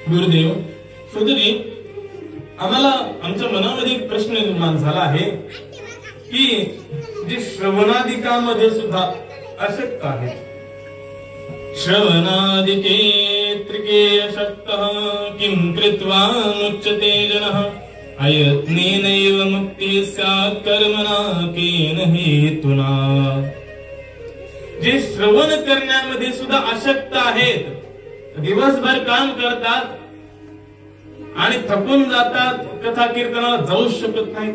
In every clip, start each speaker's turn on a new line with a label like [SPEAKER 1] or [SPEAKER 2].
[SPEAKER 1] गुरुदेव, सुधरी आम्हाला आमच्या मनामध्ये एक प्रश्न निर्माण झाला आहे की जे श्रवणादिकामध्ये सुद्धा अशक्त आहे. श्रवणादिके त्रिके अशक्तः किं कृत्वा मुच्यते जनः अयत्नेनैव मुक्तिः स्यात् कर्मणा केन हेतुना. जे श्रवण करण्यामध्ये सुद्धा अशक्त आहेत, दिवसभर काम करतात आणि थकून जातात, कथा कीर्तनाला जाऊ शकत नाही.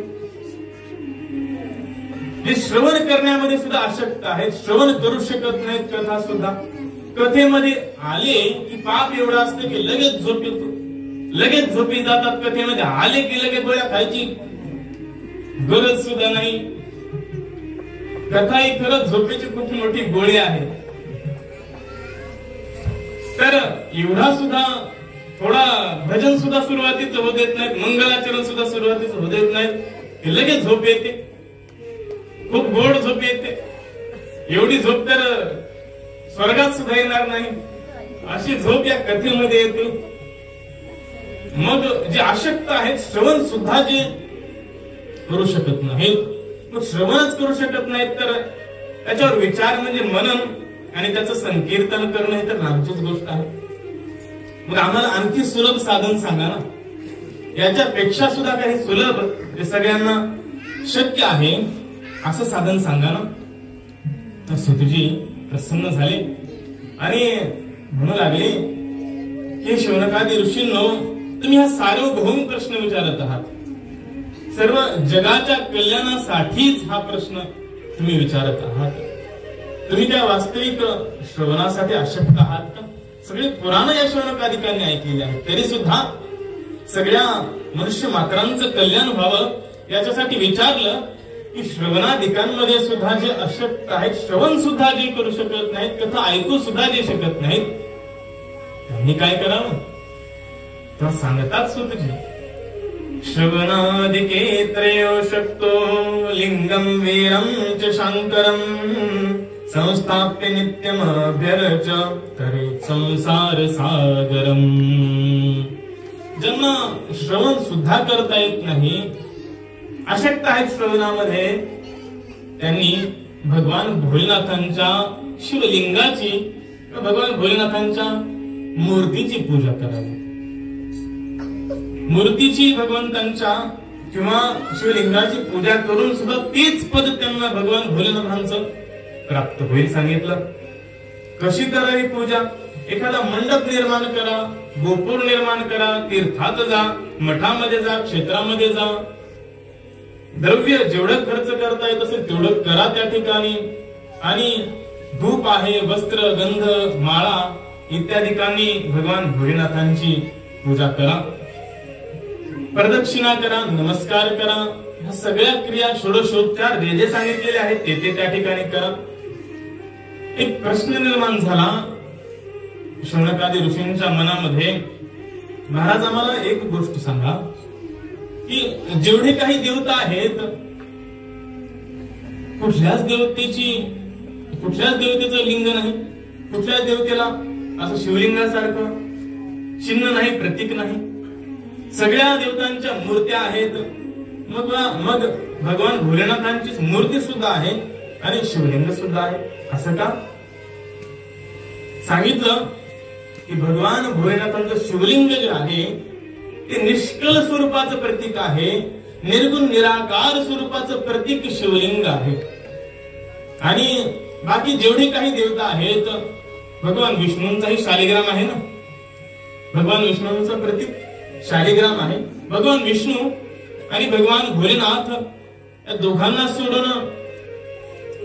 [SPEAKER 1] जे श्रवण करण्यामध्ये सुद्धा अशक्त आहेत, श्रवण करू शकत नाहीत, कथा सुद्धा. कथेमध्ये आले की पाप एवढं असतं की लगेच झोप येतो, लगेच झोपी जातात. कथेमध्ये आले की लगेच गोळ्या खायची गरज सुद्धा नाही. कथा ही खरंच झोपेची खूप मोठी गोळी आहे. तर एवढा सुद्धा थोडा भजन सुद्धा सुरुवातीच होऊ देत नाहीत, मंगलाचरण सुद्धा सुरुवातीच होऊ देत नाहीत, लगेच झोप येते, खूप गोड झोप येते. एवढी झोप तर स्वर्गात सुद्धा येणार नाही, अशी झोप या कथेमध्ये येते. मग जे अशक्त आहेत, श्रवण सुद्धा जे करू शकत नाहीत, मग श्रवणच करू शकत नाहीत, तर त्याच्यावर विचार म्हणजे मनन आणि त्याचं संकीर्तन करणं हे तर लांबचीच गोष्ट आहे. मग आम्हाला आणखी सुलभ साधन सांगा ना, याच्यापेक्षा सुद्धा काही सुलभ जे सगळ्यांना शक्य आहे असं साधन सांगा ना. तर सुतजी प्रसन्न झाले आणि म्हणू लागले की शौनकादी ऋषींनो, तुम्ही हा सार्वभौम प्रश्न विचारत आहात. सर्व जगाच्या कल्याणासाठीच हा प्रश्न तुम्ही विचारत आहात. तुम्ही त्या वास्तविक श्रवणासाठी अशक्त आहात का? सगळे पुराण या शौनकादिकांनी ऐकलेले आहेत, तरी सुद्धा सगळ्या मनुष्य मात्रांचं कल्याण व्हावं याच्यासाठी विचारलं की श्रवणादिकांमध्ये सुद्धा जे अशक्त आहेत, श्रवण सुद्धा जे करू शकत नाहीत, कथा ऐकू सुद्धा जे शकत नाहीत, त्यांनी काय करावं? तेव्हा सांगतात सुतजी, श्रवणादिके त्रयो शक्तो लिंगम वीरम च शांकरम संस्थाप्य नित्यमभ्यर्च तरी संसार सागरम. ज्यांना श्रवण सुद्धा करता येत नाही, अशक्त आहेत श्रवणामध्ये, त्यांनी भगवान भोलेनाथांच्या शिवलिंगाची, भगवान भोलेनाथांच्या मूर्तीची पूजा करावी. मूर्तीची भगवंतांच्या किंवा शिवलिंगाची पूजा करून सुद्धा तेच पद त्यांना भगवान भोलेनाथांचं प्राप्त होईल. सांगितलं कशी करावी पूजा. एखादा मंडप निर्माण करा, गोपूर निर्माण करा, तीर्थात जा, मठामध्ये जा, क्षेत्रामध्ये जा, द्रव्य जेवढं खर्च करता येत असेल तेवढं करा त्या ठिकाणी. आणि धूप आहे, वस्त्र, गंध, माळा इत्यादिकांनी भगवान भोलेनाथांची पूजा करा, प्रदक्षिणा करा, नमस्कार करा. ह्या सगळ्या क्रिया, षोडशोपचार जे जे सांगितलेले आहेत ते त्या ठिकाणी करा. एक प्रश्न निर्माण झाला शौनकादी ऋषींच्या मनामध्ये, महाराज आम्हाला एक गोष्ट सांगा की जेवढे काही देवता आहेत, कुठल्याच देवतेचं लिंग नाही, कुठल्याच देवतेला असं शिवलिंगासारखं चिन्ह नाही, प्रतीक नाही. सगळ्या देवतांच्या मूर्त्या आहेत. मग भगवान भोलेनाथांची मूर्ती सुद्धा आहे आणि शिवलिंग सुद्धा आहे, असं का? सांगितलं की भगवान भोलेनाथांचं शिवलिंग जे आहे ते निष्कल स्वरूपाचं प्रतीक आहे, निर्गुण निराकार स्वरूपाचं प्रतीक शिवलिंग आहे. आणि बाकी जेवढे काही देवता आहेत, भगवान विष्णूंचाही शालिग्राम आहे ना, भगवान विष्णूंचं प्रतीक शालिग्राम आहे. भगवान विष्णू आणि भगवान भोलेनाथ या दोघांना सोडून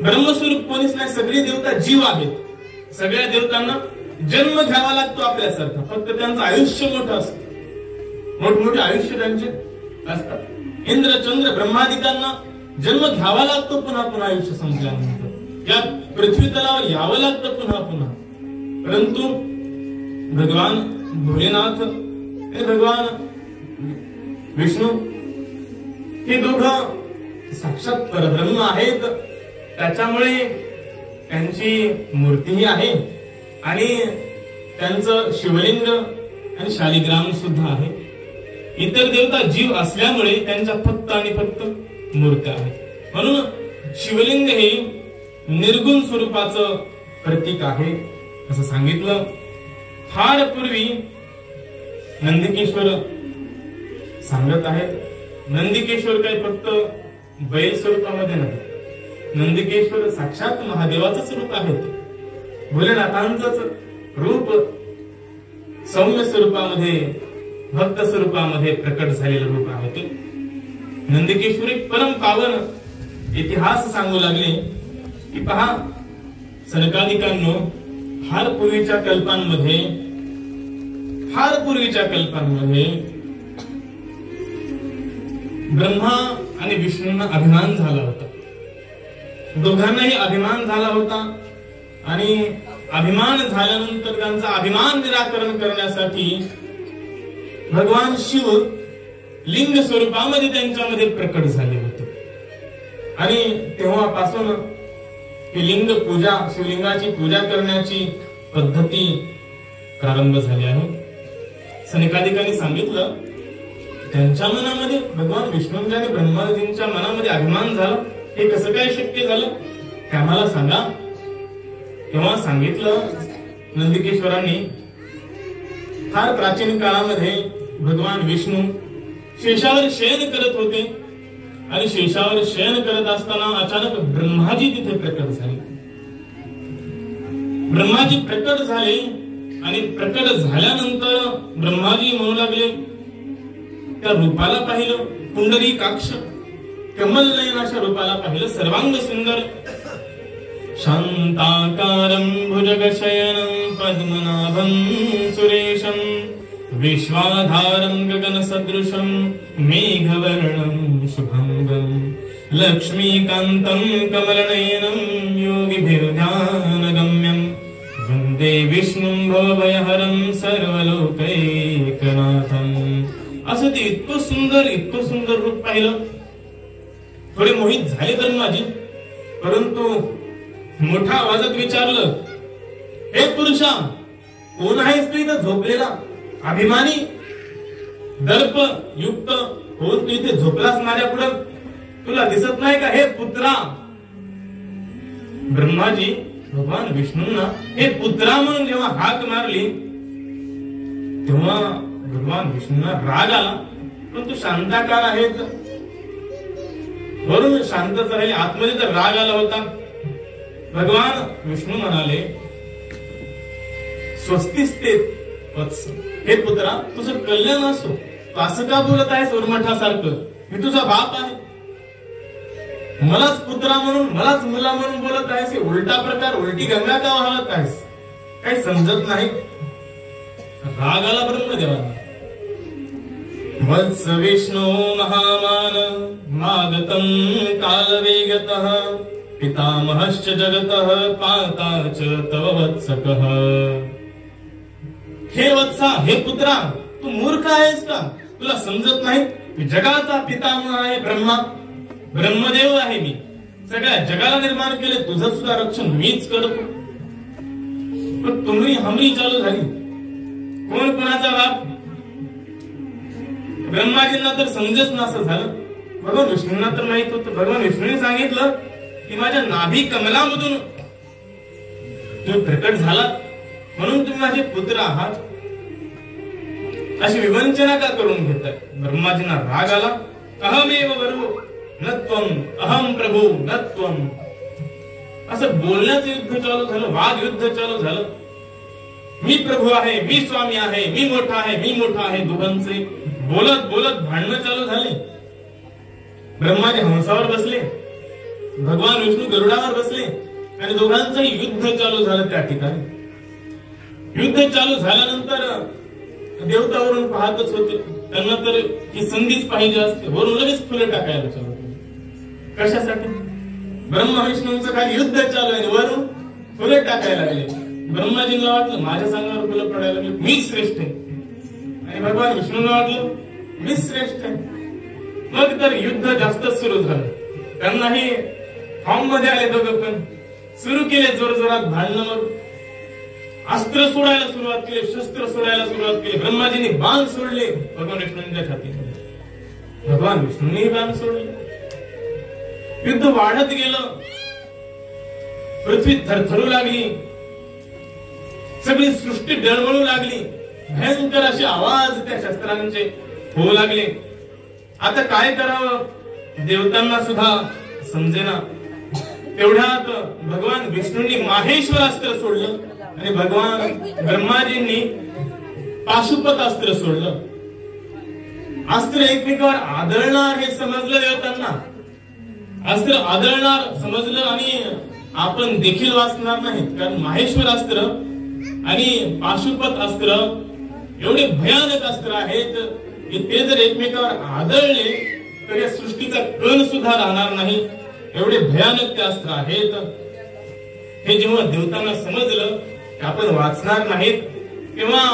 [SPEAKER 1] ब्रह्मस्वरूप कोणीच नाही. सगळे देवता जीव आहेत. सगळ्या देवतांना जन्म घ्यावा लागतो आपल्यासारखा, फक्त त्यांचं आयुष्य मोठं असतं, मोठमोठे आयुष्य त्यांचे असतात. इंद्र, चंद्र, ब्रह्मादिकांना जन्म घ्यावा लागतो, पुन्हा पुन्हा आयुष्य संपल्यानंतर या पृथ्वी तलावर यावं लागतं पुन्हा पुन्हा. परंतु भगवान भोलेनाथ आणि भगवान विष्णू हे दोघं साक्षात परब्रह्म आहेत. त्याच्यामुळे त्यांची मूर्तीही आहे आणि त्यांचं शिवलिंग, आणि शालिग्राम सुद्धा आहे. इतर देवता जीव असल्यामुळे त्यांच्या फक्त आणि फक्त मूर्त्या आहेत. म्हणून शिवलिंग हे निर्गुण स्वरूपाचं प्रतीक आहे असं सांगितलं. फार पूर्वी नंदिकेश्वर सांगत आहेत. नंदिकेश्वर काही फक्त बैल स्वरूपामध्ये नाही, नंदिकेश्वर साक्षात महादेवाचंच रूप आहे. भोलेनाथांचंच रूप सौम्य स्वरूपामध्ये भक्त स्वरूपामध्ये प्रकट झालेलं रूप आहे ते. नंदिकेश्वर एक परम पावन इतिहास सांगू लागले की पहा सनकादिकांनो, फार पूर्वीच्या कल्पांमध्ये ब्रह्मा आणि विष्णूंना अभिमान झाला होता. दोघांनाही अभिमान झाला होता आणि अभिमान झाल्यानंतर त्यांचा अभिमान निराकरण करण्यासाठी भगवान शिव लिंग स्वरूपामध्ये त्यांच्यामध्ये प्रकट झाले होते. आणि तेव्हापासून ही लिंग पूजा, शिवलिंगाची पूजा करण्याची पद्धती प्रारंभ झाली आहे. सनकादिकांनी सांगितलं त्यांच्या मनामध्ये भगवान विष्णूंच्या आणि ब्रह्माजींच्या मनामध्ये अभिमान झाला. हे कसं काय शक्य झालं ते आम्हाला सांगा. तेव्हा सांगितलं नंदिकेश्वरांनी फार प्राचीन काळामध्ये भगवान विष्णू शेषावर शयन करत होते आणि शेषावर शयन करत असताना अचानक ब्रह्माजी तिथे प्रकट झाले. ब्रह्माजी प्रकट झाले आणि प्रकट झाल्यानंतर ब्रह्माजी म्हणू लागले, त्या रूपाला पाहिलं, पुंडरीकाक्ष कमल नयन अशा रूपाला पाहिलं, सर्वांग सुंदर, शांताकारं भुजगशयनं पद्मनाभं सुरेशं विश्वाधारं गगनसदृशं मेघवर्णं शुभंगं लक्ष्मीकान्तं कमलनयनं योगिभिर्ध्यानगम्यं वन्दे विष्णुं भवभयहरं सर्वलोकैकनाथं. असं ते इतकं सुंदर रूप पाहिलं. थोडे मोहित झाले ब्रह्माजी, परंतु मोठ्या आवाजात विचारलं, हे पुरुषा, कोण आहेस तू इथं झोपलेला? अभिमानी दर्प युक्त होऊन तू इथे झोपलास माझ्या पुढं, तुला दिसत नाही का? हे पुत्रा. ब्रह्माजी भगवान विष्णूंना हे पुत्रा म्हणून जेव्हा हाक मारली तेव्हा भगवान विष्णूंना राग आला. पण तू शांताकार आहेस, वरून शांतच राहिले, आतमध्ये तर राग आला होता. भगवान विष्णू म्हणाले, स्वस्तिस्ते वत्स, हे पुत्रा, तुझं कल्याण असो. तू असं का बोलत आहेस उर्मठासारखं? मी तुझा बाप आहे, मलाच पुत्रा म्हणून, मलाच मुला म्हणून बोलत आहेस. हे उलटा प्रकार, उलटी गंगा का वाहत आहेस? काही समजत नाही. राग आला ब्रह्मदेवांना. वत्स विष्णू महामान मागतं कालवेगतः पितामहश्च जगतः पाता च तव वत्सकः. हे वत्सा, हे पुत्रा, तू मूर्ख आहेस का? तुला समजत नाही? जगाचा पितामह आहे ब्रह्मा, ब्रह्मदेव आहे मी. सगळ्या जगाला निर्माण केले, तुझं सुद्धा रक्षण मीच करतो. पण तुम्ही हमरी चालू झाली. कोण कोणाचा बाप? ब्रह्माजींना तर समजत नसं झालं, भगवान विष्णूंना तर माहित होतं. भगवान विष्णूंनी सांगितलं की माझ्या नाभी कमलामधून तुम्ही प्रकट झाला म्हणून तुम्ही माझे पुत्र आहात. अशी विवंचना का करून घेताय? ब्रह्माजींना राग आला. अहमेव वरु न त्वं, अहम प्रभू न त्वं. असं बोलण्याचं युद्ध चालू झालं, वाद युद्ध चालू झालं. मी प्रभू आहे, मी स्वामी आहे, मी मोठा आहे, मी मोठा आहे. दोघांचे बोलत बोलत भांडणं चालू झाले. ब्रह्माजी हंसावर बसले, भगवान विष्णू गरुडावर बसले आणि दोघांचंही युद्ध चालू झालं. त्या ठिकाणी युद्ध चालू झाल्यानंतर देवतावरून पाहतच होते. त्यांना तर ही संधीच पाहिजे असते. वरून लगेच फुले टाकायला चालू केली. कशासाठी? ब्रह्मा विष्णूंचं खाली युद्ध चालू आहे, वरून फुले टाकायला लागले. ब्रह्माजींना वाटलं माझ्या सांगावर फुलं पडायला लागली, मीच श्रेष्ठ आहे. आणि भगवान विष्णूंना वाटलं मीच श्रेष्ठ आहे. मग तर युद्ध जास्त सुरू झालं. त्यांनाही फॉर्म मध्ये आले. दोघं पण सुरू केले जोरजोरात भांडणं. मग अस्त्र सोडायला सुरुवात केली, शस्त्र सोडायला सुरुवात केली. ब्रह्माजींनी बाण सोडले भगवान विष्णूंच्या छातीमध्ये, भगवान विष्णूंनी बाण सोडले. युद्ध वाढत गेलं, पृथ्वी थरथरू लागली, सगळी सृष्टी डळमळू लागली, भयंकर असे आवाज त्या शस्त्रांचे होऊ लागले. आता काय करावं देवतांना सुद्धा समजेना. तेवढ्यात भगवान विष्णूंनी माहेश्वर अस्त्र सोडलं आणि भगवान ब्रह्माजींनी पाशुपत अस्त्र सोडलं. अस्त्र एकमेकावर आदळणार हे समजलं देवतांना. अस्त्र आदळणार समजलं आणि आपण देखील वाचणार नाहीत, कारण माहेश्वर अस्त्र आणि पाशुपत अस्त्र एवढे भयानक अस्त्र आहेत की ते जर एकमेकावर आदळले तर या सृष्टीचा कण सुद्धा राहणार नाही, एवढे भयानक ते अस्त्र आहेत. हे जेव्हा देवतांना समजलं की आपण वाचणार नाहीत, तेव्हा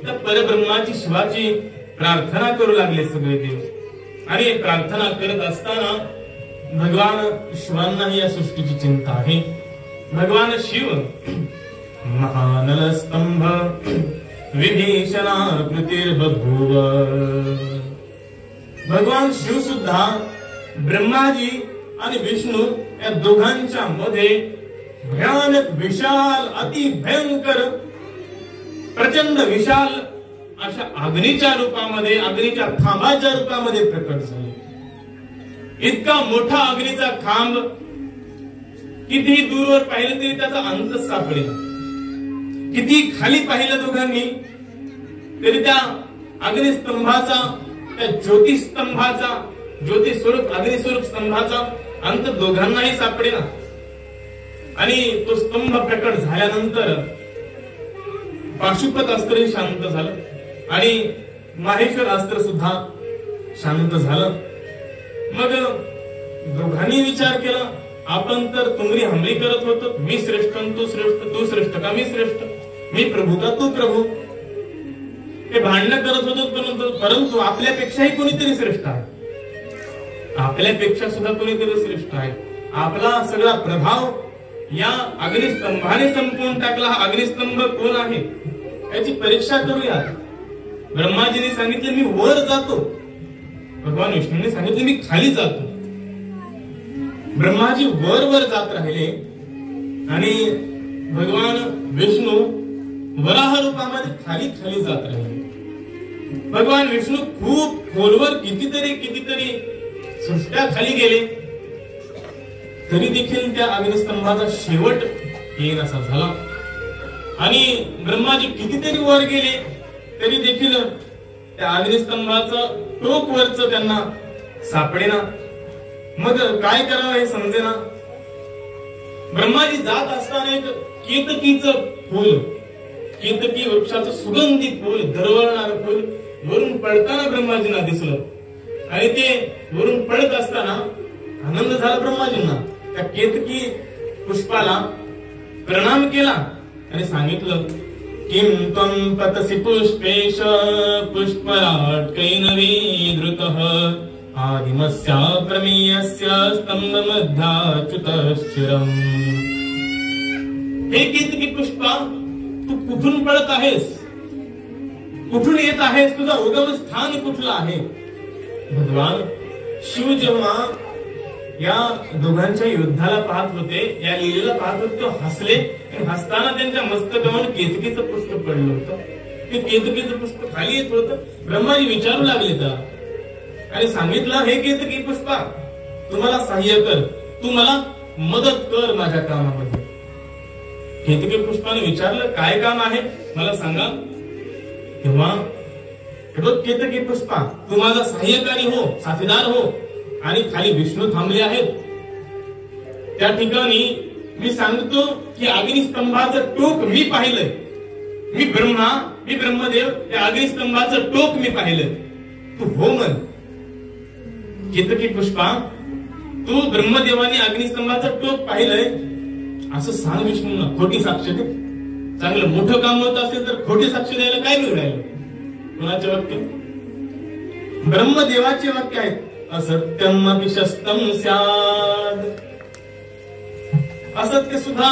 [SPEAKER 1] त्या परब्रह्माची शिवाची प्रार्थना करू लागले सगळे देव. आणि प्रार्थना करत असताना भगवान शिवांनाही या सृष्टीची चिंता आहे. भगवान शिव महानलस्तंभ विभीषणाकृतिर्बभूव. भगवान शिव सुद्धा ब्रह्माजी आणि विष्णू या दोघांच्या मध्ये भयानक विशाल, अति भयंकर, प्रचंड विशाल अशा अग्नीच्या रूपामध्ये, अग्नीच्या खांबाच्या रूपामध्ये प्रकट झाले. इतका मोठा अग्नीचा खांब कितीही दूरवर पाहिलं तरी त्याचा अंत सापडेल. किती खाली पाहिलं दोघांनी तरी त्या अग्निस्तंभाचा, त्या ज्योतिस्तंभाचा, ज्योतिस्वरूप अग्निस्वरूप स्तंभाचा अंत दोघांनाही सापडेना. आणि तो स्तंभ प्रकट झाल्यानंतर पाशुपत अस्त्र शांत झालं आणि माहेश्वर अस्त्र सुद्धा शांत झालं. मग दोघांनी विचार केला, आपण तर तुमरी हमरी करत होतो, मी श्रेष्ठ तू श्रेष्ठ, तू श्रेष्ठ का मी श्रेष्ठ, मी प्रभू का तू प्रभू, ते भांडण करत होतो. परंतु आपल्यापेक्षाही कोणीतरी श्रेष्ठ आहे, आपल्यापेक्षा सुद्धा कोणीतरी श्रेष्ठ आहे. आपला सगळा प्रभाव या अग्निस्तंभाने संपवून टाकला. हा अग्निस्तंभ कोण आहे याची परीक्षा करूया. ब्रह्माजीने सांगितलं मी वर जातो, भगवान विष्णूने सांगितलं मी खाली जातो. ब्रह्माजी वर वर जात राहिले आणि भगवान विष्णू वराह रूपामध्ये खाली खाली जात राहिले. भगवान विष्णू खूप खोलवर कितीतरी सृष्ट्या खाली गेले, तरी देखील त्या अग्निस्तंभाचा शेवट येईन असा झाला. आणि ब्रह्माजी कितीतरी वर गेले तरी देखील त्या अग्निस्तंभाचं टोक वरच त्यांना सापडेना. मग काय करावं हे समजेना. ब्रह्माजी जात असताना एक केतकीचं फूल, केतकी वृक्षाचं सुगंधित फूल, दरवळणारं फूल वरून पडताना ब्रह्माजींना दिसलं. आणि ते वरून पडत असताना आनंद झाला ब्रह्माजींना. त्या केतकी पुष्पाला प्रणाम केला आणि सांगितलं, किं त्वं पतसि पुष्पेश पुष्पराट्कैर्नवीधृतः आदिमस्य प्रमेयस्य स्तंभमध्याच्युतश्चिरम्. हे केतकी पुष्पा, तू कुठून पडत आहेस, कुठून येत आहेस, तुझं उगम स्थान कुठलं आहे. भगवान शिव जेव्हा या दोघांच्या युद्धाला पाहत होते, या लीलेला पाहत होते, तो हसले आणि हसताना त्यांच्या मस्तकावर केतकीचं पुष्प पडलं होतं. ते केतकीचं पुष्प खाली येत होतं. ब्रह्माजी विचारू लागले तर आणि सांगितलं, हे केतकी पुष्पा, तू मला सहाय्य कर, तू मला मदत कर माझ्या कामामध्ये. केतकी पुष्पाने विचारलं, काय काम आहे मला सांगा. तेव्हा केतकी पुष्पा, तू माझा सहाय्यकारी हो, साथीदार हो. आणि खाली विष्णू थांबले आहेत. त्या ठिकाणी मी सांगतो की अग्निस्तंभाचं टोक मी पाहिलंय. मी ब्रह्मदेव, त्या अग्निस्तंभाचं टोक मी पाहिलंय. तू हो म्हण. केतकी पुष्पा, तू ब्रह्मदेवाने अग्निस्तंभाचं टोक पाहिलंय असं सांग विष्णूंना. खोटी साक्ष दे. चांगलं मोठं काम होत असेल तर खोटी साक्ष द्यायला काय बिघडायला. कोणाचे वाक्य? ब्रह्मदेवाचे वाक्य आहेत. असत्यम अपि शस्त्रम स्याद. असत्य सुद्धा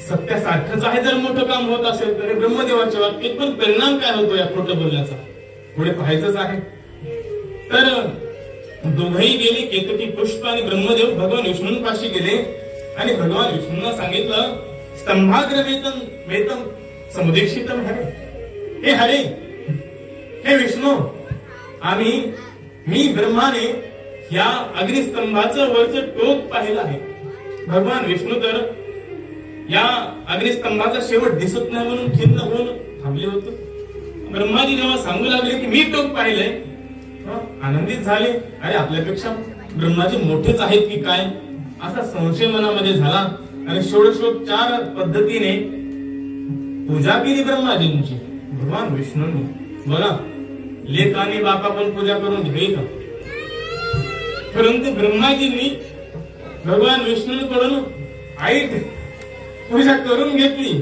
[SPEAKER 1] सत्यासारखंच आहे जर मोठं काम होत असेल तर ब्रह्मदेवाच्या बाबतीत पण परिणाम काय होतो या खोटं बोलण्याचा पुढे पाहायचंच आहे. तर दोघंही गेले, केतकी पुष्प आणि ब्रह्मदेव भगवान विष्णूंपाशी गेले आणि भगवान विष्णूंना सांगितलं, स्तंभाग्र वेतन वेतम समुदीक्षितम हरे. हे हरे, हे विष्णू, मी ब्रह्माने या अग्निस्तंभाचं वरचं टोक पाहिलं आहे. भगवान विष्णू तर या अग्निस्तंभाचा शेवट दिसत नाही म्हणून खिन्न होऊन थांबले होते. ब्रह्माजी जेव्हा सांगू लागले की मी टोक पाहिलंय, आनंदित झाले. अरे आपल्यापेक्षा ब्रह्माजी मोठेच आहेत की काय असा संशय मनामध्ये झाला आणि षोडशोपचार पद्धतीने पूजा केली ब्रह्माजींची. भगवान विष्णूंनी बोला लेक आणि बापा पण पूजा करून घ्यावी का? परंतु ब्रह्माजींनी भगवान विष्णूंकडून ऐट पूजा करून घेतली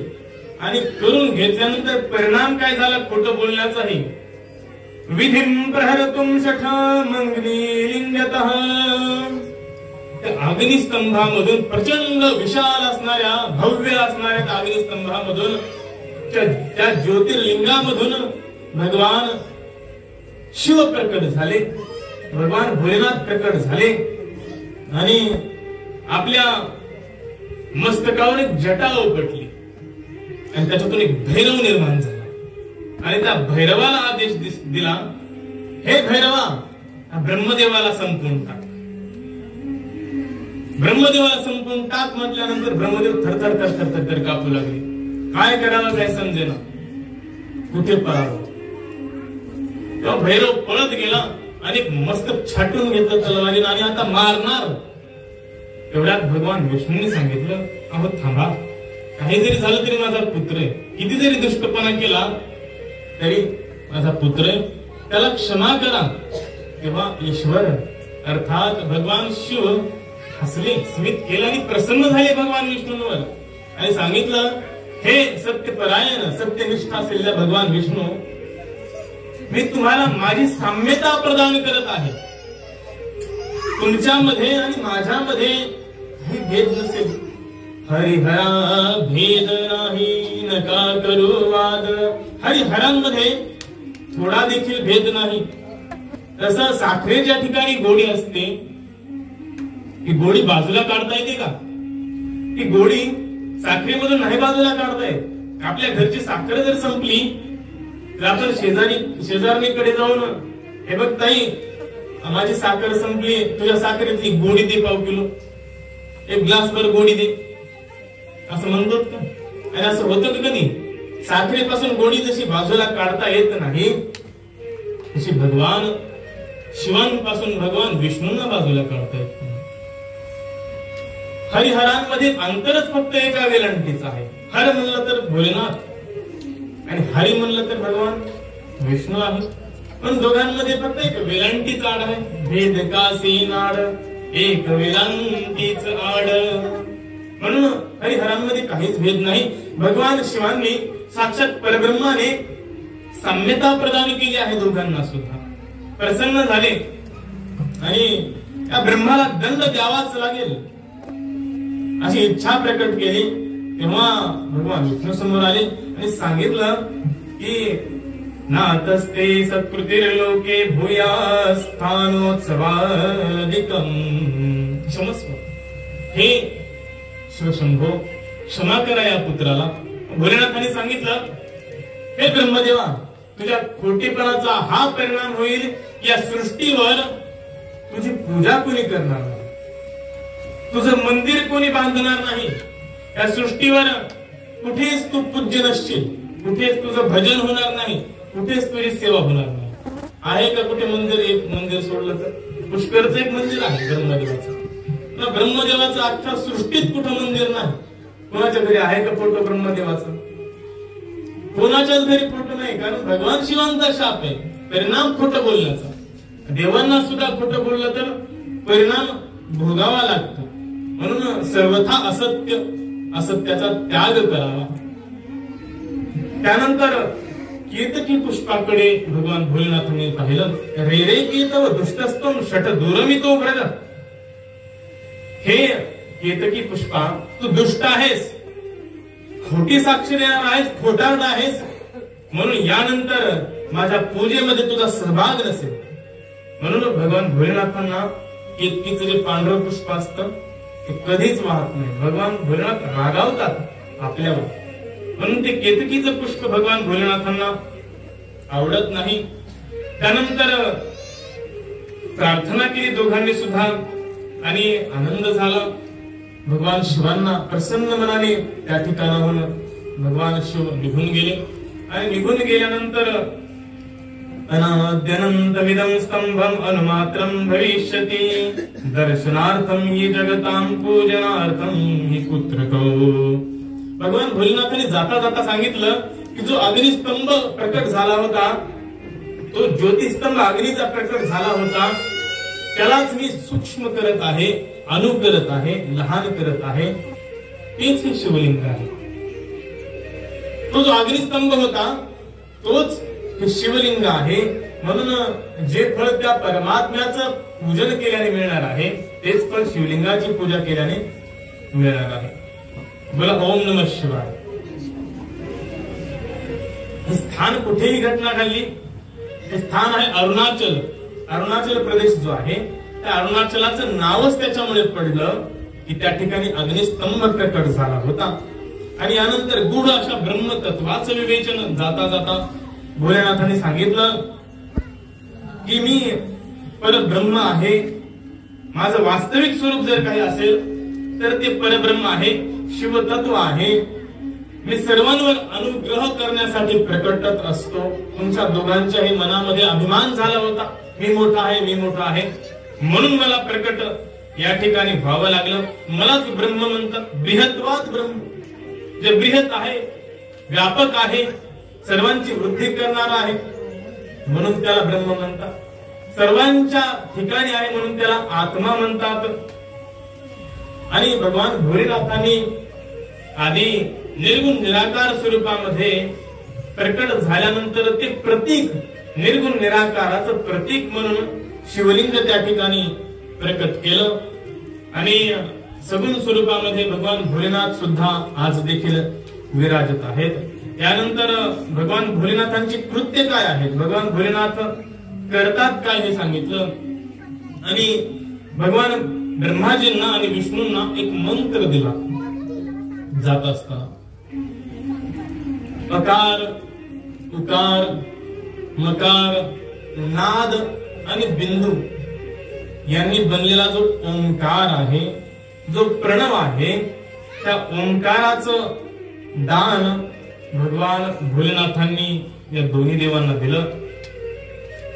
[SPEAKER 1] आणि करून घेतल्यानंतर परिणाम काय झाला खोटं बोलण्याचाही. विधिं प्रहरतुम शठा मंगली लिंगतः. अग्निस्तंभामधून प्रचंड विशाल असणाऱ्या भव्य असणाऱ्या अग्निस्तंभामधून त्या ज्योतिर्लिंगामधून भगवान शिव प्रकट झाले, भगवान भोलेनाथ प्रकट झाले आणि आपल्या मस्तकावर एक जटा उपटली आणि त्याच्यातून एक भैरव निर्माण झाला आणि त्या भैरवाला आदेश दिला, हे भैरवा ब्रह्मदेवाला संपवून टाक. ब्रह्मदेवाला संपवून टाक म्हटल्यानंतर ब्रह्मदेव थरथर थरथर थरथर कापू लागले. काय करावं काय समजेना, कुठे पळावं. तेव्हा भैरव पळत गेला आणि मस्तक छाटून घेतलं तलवारीनं आणि आता मारणार. एवढ्यात भगवान विष्णूंनी सांगितलं, अहो थांबा, काही जरी झालं तरी माझा पुत्र आहे, किती जरी दुष्टपणा केला तरी माझा पुत्र आहे, त्याला क्षमा करा. तेव्हा ईश्वर अर्थात भगवान शिव हसले, स्मित केलं आणि प्रसन्न झाले भगवान विष्णूंवर आणि सांगितलं, हे सत्यपरायण सत्यनिष्ठ असलेल्या भगवान विष्णू, मी तुम्हाला माझी साम्यता प्रदान करत आहे. तुमच्यामध्ये आणि माझ्यामध्ये काही भेद नसेल. हरिहरा भेद नाही नका करू वाद. हरिहरांमध्ये थोडा देखील भेद नाही. तसं साखरेच्या ठिकाणी गोडी असते, ही गोडी बाजूला काढता येते का? ही गोडी साखरेमधून नाही बाजूला काढता येत. आपल्या घरची साखर जर संपली तर आपण शेजारणीकडे जाऊन, हे बघ ताई माझी साखर संपली, तुझ्या साखरेतली गोडी दे, पाव किलो, एक ग्लास भर गोडी दे, असं म्हणतो का? आणि असं होतं का कधी? साखरेपासून गोडी जशी बाजूला काढता येत नाही तशी भगवान शिवांपासून भगवान विष्णूंना बाजूला काढता येत नाही. हरिहरांमध्ये अंतरच फक्त एका वेलांटीच आहे. हर म्हणलं तर भोलेनाथ आणि हरी म्हणलं तर भगवान विष्णू आहे. पण दोघांमध्ये फक्त एक वेलांटीच आड आहे. भेद कासी नाड एक वेलांटीच आड. म्हणून हरिहरांमध्ये काहीच भेद नाही. भगवान शिवांनी साक्षात परब्रह्माने साम्यता प्रदान केली आहे दोघांना सुद्धा. प्रसन्न झाले आणि त्या ब्रह्माला दंड द्यावाच लागेल अशी इच्छा प्रकट केली. तेव्हा भगवान विष्णू समोर आले आणि सांगितलं की नातस्ते सत्कृतिर्लोके भूयास्थानोत्सवादिकं क्षमस्व. हे शिवशंभो, क्षमा करा या पुत्राला. भोलेनाथाने सांगितलं, हे ब्रह्मदेवा, तुझ्या खोटेपणाचा हा परिणाम होईल, या सृष्टीवर तुझी पूजा कोणी करणार नाही, तुझं मंदिर कोणी बांधणार नाही, या सृष्टीवर कुठेच तू पूज्य नसशील, कुठेच तुझं भजन होणार नाही, कुठेच तुझी सेवा होणार नाही. आहे का कुठे मंदिर? एक मंदिर सोडलं तर पुष्करचं एक मंदिर आहे ब्रह्मदेवाचं. ब्रह्मदेवाचं अख्ख्या सृष्टीत कुठं मंदिर नाही. कोणाच्या घरी आहे का फोटो ब्रह्मदेवाचा? कोणाच्याच घरी फोटो नाही. कारण भगवान शिवांचा शाप आहे परिणाम खोटं बोलण्याचा. देवांना सुद्धा खोटं बोललं तर परिणाम भोगावा लागतो. म्हणून सर्वथा असत्याचा त्याग करावा. त्यानंतर केतकी पुष्पाकडे भगवान भोलेनाथांनी पाहिलं. रे रे केतव दुष्टस्तम षट दूरमितो व्रज. हे केतकी पुष्पा, तू दुष्ट आहेस, खोटी साक्ष देणार आहेस, खोटारड आहेस, म्हणून यानंतर माझ्या पूजेमध्ये तुझा सहभाग नसेल. म्हणून भगवान भोलेनाथांना केतकीचं जे पांढरं पुष्प असतं ते कधीच वाहत नाही. भगवान भोलेनाथ रागावतात आपल्यावर, म्हणून ते केतकीचं पुष्प भगवान भोलेनाथांना आवडत नाही. त्यानंतर प्रार्थना केली दोघांनी सुद्धा आणि आनंद झाला. भगवान शिवांना प्रसन्न मनाने त्या ठिकाणाहून भगवान शिव निघून गेले. आणि निघून गेल्यानंतर अनाद्यनंतमिदं स्तंभम अनुमात्रं भविष्यति दर्शनार्थं हि जगतां पूजनार्थं हि पुत्रको. भगवान भोलेनाथांनी जाता जाता सांगितलं की जो अग्निस्तंभ प्रकट झाला होता, तो ज्योतिस्तंभ अग्नीचा प्रकट झाला होता, त्यालाच मी सूक्ष्म करत आहे, अणु करत आहे, लहान करत आहे. तेच हे शिवलिंग आहे. तो जो अग्निस्तंभ होता तोच हे शिवलिंग आहे. म्हणून जे फळ त्या परमात्म्याचं पूजन केल्याने मिळणार आहे तेच फळ शिवलिंगाची पूजा केल्याने मिळणार आहे. बोला ओम नमः शिवाय. हे स्थान कुठेही घटना घडली, हे स्थान आहे अरुणाचल. अरुणाचल प्रदेश जो आहे त्या अरुणाचलाचं नावच त्याच्यामुळे पडलं की त्या ठिकाणी अग्निस्तंभ प्रकट झाला होता. आणि यानंतर गूढ अशा ब्रह्मतत्वाचं विवेचन जाता जाता भोलेनाथांनी सांगितलं की मी परब्रह्म आहे. माझं वास्तविक स्वरूप जर काही असेल तर ते परब्रह्म आहे, शिवतत्व आहे. मी सर्वांवर अनुग्रह करण्यासाठी प्रकटत असतो. तुमच्या दोघांच्याही मनामध्ये अभिमान झाला होता, मी मोठा आहे, मी मोठा आहे, म्हणून मला प्रकट या ठिकाणी व्हावं लागलं. मलाच ब्रह्म म्हणतात. बृहत्वात ब्रह्म, जे बृहत आहे, व्यापक आहे, सर्वांची वृद्धी करणारा आहे म्हणून त्याला ब्रह्म म्हणतात. सर्वांच्या ठिकाणी आहे म्हणून त्याला आत्मा म्हणतात. आणि भगवान भोलेनाथांनी आधी निर्गुण निराकार स्वरूपामध्ये प्रकट झाल्यानंतर ते प्रतीक, निर्गुण निराकाराचं प्रतीक म्हणून शिवलिंग त्या ठिकाणी प्रकट केलं. आणि सगुण स्वरूपामध्ये भगवान भोलेनाथ सुद्धा आज देखील विराजत आहेत. यानंतर भगवान भोलेनाथांची कृत्य काय आहेत, भगवान भोलेनाथ करतात काय हे सांगितलं. आणि भगवान ब्रह्माजींना आणि विष्णूंना एक मंत्र दिला जात असताना. अकार, उकार, मकार, नाद आणि बिंदू यांनी बनलेला जो ओंकार आहे, जो प्रणव आहे, त्या ओंकाराचं दान भगवान भोलेनाथांनी या दोन्ही देवांना दिलं.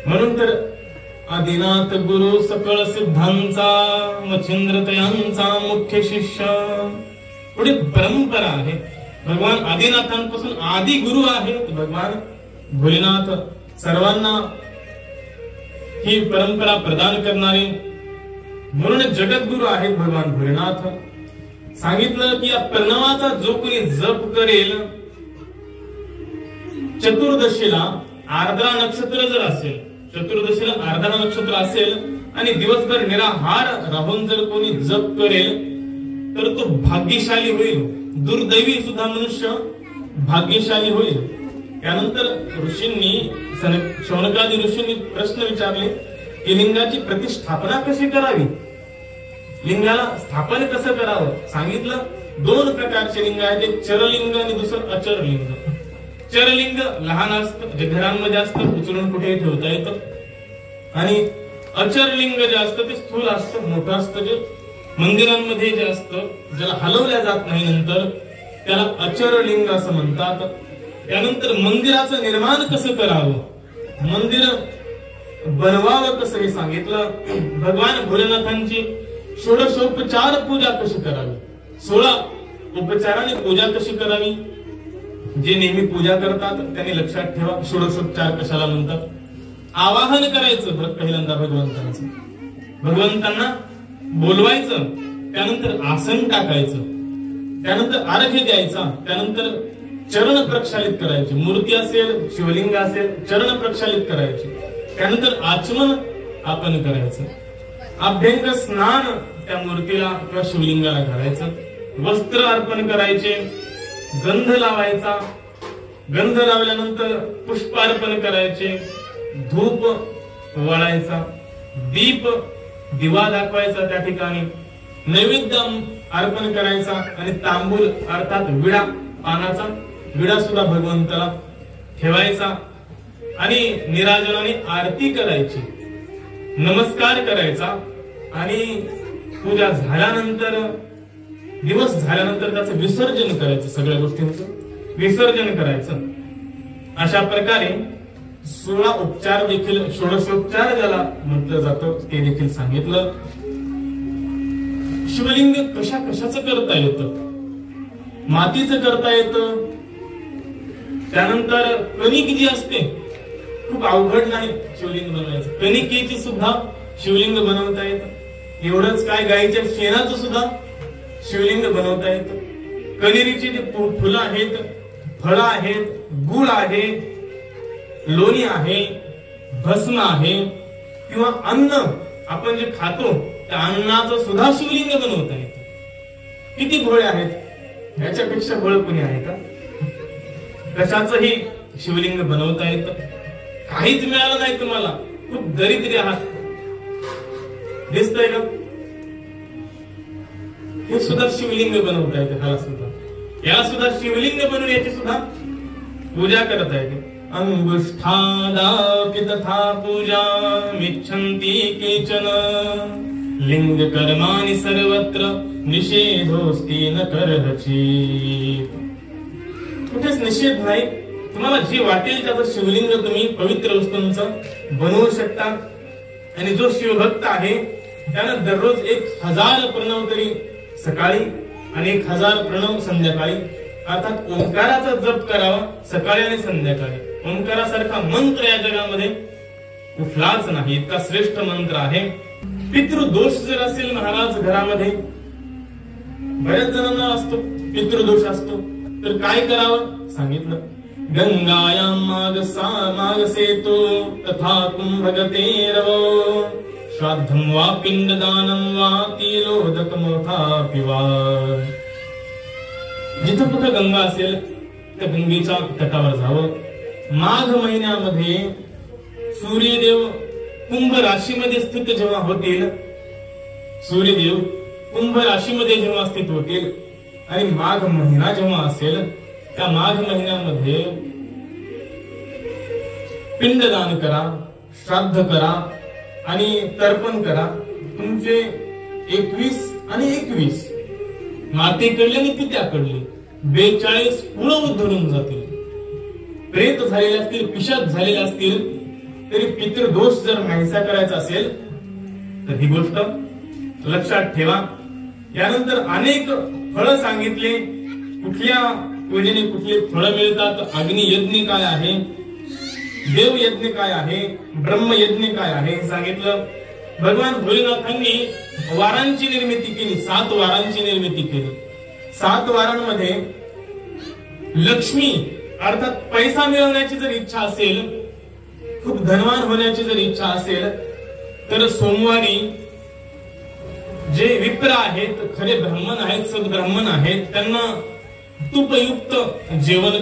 [SPEAKER 1] म्हणून तर आदिनाथ गुरु सकळ सिद्धांचा मच्छिंद्रतयांचा मुख्य शिष्य, पुढे परंपरा आहे. भगवान आदिनाथांपासून आदि गुरु आहेत भगवान भोलेनाथ. सर्वांना ही परंपरा प्रदान करणारे म्हणून जगद्गुरु आहेत भगवान भोलेनाथ. सांगितलं की या प्रणवाचा जो कोणी जप करेल, चतुर्दशीला आर्द्रा नक्षत्र जर असेल, चतुर्दशीला आर्द्रा नक्षत्र असेल आणि दिवसभर निराहार राहून जर कोणी जप करेल तर तो भाग्यशाली होईल. दुर्दैवी सुद्धा मनुष्य भाग्यशाली होईल. त्यानंतर ऋषींनी, शौनकादी ऋषींनी प्रश्न विचारले की लिंगाची प्रतिष्ठापना कशी करावी, लिंगाला स्थापन कसं करावं. सांगितलं दोन प्रकारचे लिंग आहेत, एक चरलिंग आणि दुसरं अचरलिंग. चरलिंग लहान असतं, जे घरांमध्ये असतं, उचलून कुठेही ठेवता येतं. आणि अचरलिंग जे असतं ते स्थूल असतं, मोठं असतं, जे मंदिरांमध्ये जे असतं, ज्याला हलवल्या जात नाही नंतर, त्याला अचरलिंग असं म्हणतात. त्यानंतर मंदिराचं निर्माण कसं करावं, मंदिर बनवावं कसं हे सांगितलं. भगवान भोलेनाथांची षोडशोपचार पूजा कशी करावी, 16 उपचाराने पूजा कशी करावी. जे नेहमी पूजा करतात त्यांनी लक्षात ठेवा षोडशोपचार कशाला म्हणतात. आवाहन करायचं पहिल्यांदा भगवंतांचं, भगवंतांना बोलवायचं, त्यानंतर आसन टाकायचं, त्यानंतर अर्घ्य द्यायचा, त्यानंतर चरण प्रक्षालित करायचे. मूर्ती असेल, शिवलिंग असेल, चरण प्रक्षालित करायचे. त्यानंतर आचमन आपण करायचं. अभ्यंग स्नान त्या मूर्तीला किंवा शिवलिंगाला घालायचं. वस्त्र अर्पण करायचे. गंध लावायचा, गंध लावल्यानंतर पुष्पार्पण करायचे, धूप वळायचा, दीप दिवा दाखवायचा, त्या ठिकाणी नैवेद्य अर्पण करायचा आणि तांबूल अर्थात विडा पानाचा विडा सुद्धा भगवंताला ठेवायचा आणि निराजनाने आरती करायची, नमस्कार करायचा आणि पूजा झाल्यानंतर दिवस झाल्यानंतर त्याचं विसर्जन करायचं, सगळ्या गोष्टींचं विसर्जन करायचं. अशा प्रकारे 16 उपचार देखील, षोडशोपचार ज्याला म्हटलं जातं ते देखील सांगितलं. शिवलिंग कशा कशाचं करता येतं, मातीचं करता येतं. त्यानंतर कणिक जी असते खूप अवघड नाही शिवलिंग बनवायचं, कणिकेची सुद्धा शिवलिंग बनवता येतं. एवढंच काय, गायीच्या शेणाचं सुद्धा शिवलिंग बनवता येतं. कण्हेरीची जे फुलं आहेत, फळं आहेत, गुळ आहे, लोणी आहे, भस्म आहे किंवा अन्न आपण जे खातो त्या अन्नाचं सुद्धा शिवलिंग बनवता येतं. किती भोळे आहेत, याच्यापेक्षा भोळ कोणी आहे का? कशाचंही शिवलिंग बनवता येतं. काहीच मिळालं नाही तुम्हाला, खूप दरिद्री आहात, दिसतंय का? हे सुद्धा शिवलिंग बनवता येते. याला सुद्धा शिवलिंग बनवून याची सुद्धा पूजा करता येते. अंगुष्ठादापि तथा पूजा मिच्छन्ति केचन लिंग कर्माणि सर्वत्र निषेधोस्ति न करचित्. कुठेच निषेध नाही, तुम्हाला जे वाटेल त्याचं शिवलिंग तुम्ही पवित्र वस्तूंचं बनवू शकता. आणि जो शिवभक्त आहे त्यानं दररोज 1000 प्रणव तरी सकाळी आणि 1000 प्रणव संध्याकाळी, अर्थात ओंकाराचा जप करावा सकाळी आणि संध्याकाळी. ओंकारासारखा मंत्र या जगामध्ये कुठलाच नाही, इतका श्रेष्ठ मंत्र आहे. पितृदोष जर असेल महाराज घरामध्ये, बऱ्याच जणांना असतो पितृदोष असतो, तर काय करावं सांगितलं. गंगायां मागसेतो तथा कुंभगतेरवो श्राद्धं वा पिंडदानं वा तिलोदकमोथापि वा. जिथं कुठं गंगा असेल त्या गंगेच्या तटावर जावं. माघ महिन्यामध्ये सूर्यदेव कुंभ राशीमध्ये स्थित जेव्हा होतील, सूर्यदेव कुंभ राशीमध्ये जेव्हा स्थित होतील आणि माघ महिना जेव्हा असेल, त्या माघ महिन्यामध्ये पिंडदान करा, श्राद्ध करा आणि तर्पण करा. तुमचे 21 आणि 21 मातेकडले आणि पित्याकडले 42 कुळं उद्धरून जातील. प्रेत झालेले असतील, पिशाच झालेले असतील तरी पितृदोष जर नाहीसा करायचा असेल तर ही गोष्ट लक्षात ठेवा. यानंतर अनेक फळं सांगितले, कुठल्या पूजेने कुठले फळं मिळतात. अग्नियज्ञ काय आहे, देवयज्ञ काय आहे, ब्रह्मयज्ञ काय आहे सांगितलं. भगवान भोलेनाथांनी वारांची निर्मिती केली, 7 वारांची निर्मिती केली. 7 वारांमध्ये लक्ष्मी अर्थात पैसा मिळवण्याची जर इच्छा असेल, खूप धनवान होण्याची जर इच्छा असेल तर सोमवारी जे विप्र आहेत, खरे ब्राह्मण आहेत, सद्ब्राह्मण आहेत, त्यांना तुपयुक्त जेवण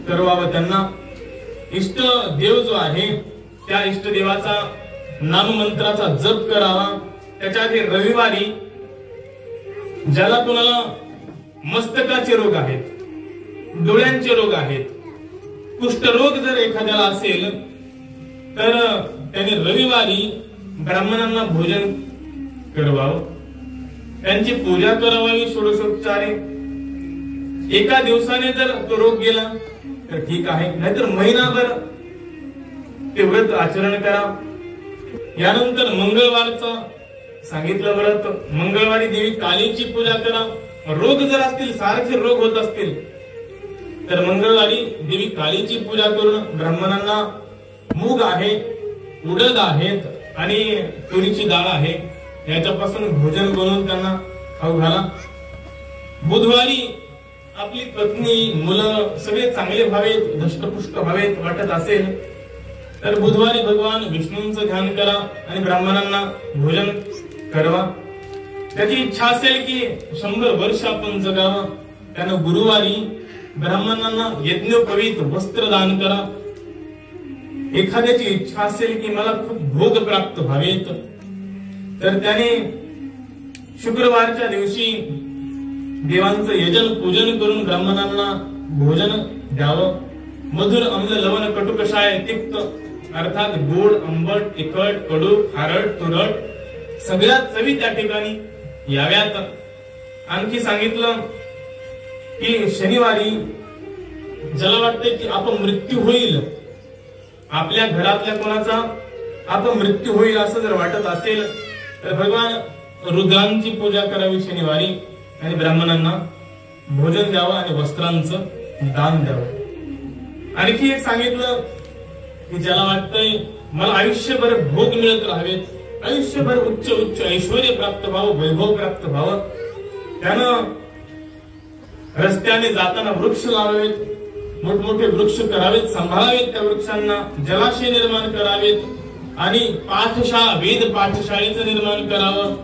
[SPEAKER 1] करवावं. त्यांना इष्ट देव जो आहे त्या इष्ट देवाचा नाममंत्राचा जप करावा. त्याच्या आधी रविवारी ज्याला कोणाला मस्तकाचे रोग आहेत, डोळ्यांचे रोग आहेत, कुष्ठरोग जर एखाद्याला असेल तर त्याने रविवारी ब्राह्मणांना भोजन करवावं, त्यांची पूजा करावी षोडशोपचारे. एका दिवसाने जर तो रोग गेला तर ठीक आहे, नाहीतर महिनाभर ते व्रत आचरण करा. यानंतर मंगळवारचं सांगितलं व्रत. मंगळवारी देवी कालीची पूजा करा. रोग जर असतील, सारखे रोग होत असतील तर मंगळवारी देवी कालीची पूजा करून ब्राह्मणांना मूग आहे, उडद आहेत आणि तुरीची डाळ आहे याच्यापासून भोजन बनवून त्यांना खाऊ घाला. बुधवारी आपली पत्नी, मुलं सगळे चांगले व्हावेत, धष्टपुष्ट व्हावेत वाटत असेल तर बुधवारी भगवान विष्णूंचं ध्यान करा आणि ब्राह्मणांना भोजन करवा. त्याची इच्छा असेल की 100 वर्ष आपण जगावं, त्यानं गुरुवारी ब्राह्मणांना यज्ञोपवीत वस्त्र दान करा. एखाद्याची इच्छा असेल की मला खूप भोग प्राप्त व्हावेत, तर त्याने शुक्रवारच्या दिवशी देवांचं यजन पूजन करून ब्राह्मणांना भोजन द्यावं. मधुर अम्ल लवण कटु कषाय तिक्त, अर्थात गोड आंबट तिखट कडू खारट तुरट सगळ्या चवी त्या ठिकाणी याव्यात. आणखी सांगितलं की शनिवारी ज्याला वाटते की अपमृत्यू होईल, आपल्या घरातल्या कोणाचा अपमृत्यू होईल असं जर वाटत असेल, तर भगवान रुद्रांची पूजा करावी शनिवारी आणि ब्राह्मणांना भोजन द्यावं आणि वस्त्रांचं दान द्यावं. आणखी एक सांगितलं की ज्याला वाटतंय मला आयुष्यभर भोग मिळत राहावेत, आयुष्यभर उच्च उच्च ऐश्वर्य प्राप्त व्हावं, वैभव प्राप्त व्हावं, त्यानं रस्त्याने जाताना वृक्ष लावावेत, मोठमोठे वृक्ष करावेत, सांभाळावेत, त्या वृक्षांना जलाशय निर्माण करावेत आणि पाठशाळा वेद पाठशाळेचं निर्माण करावं.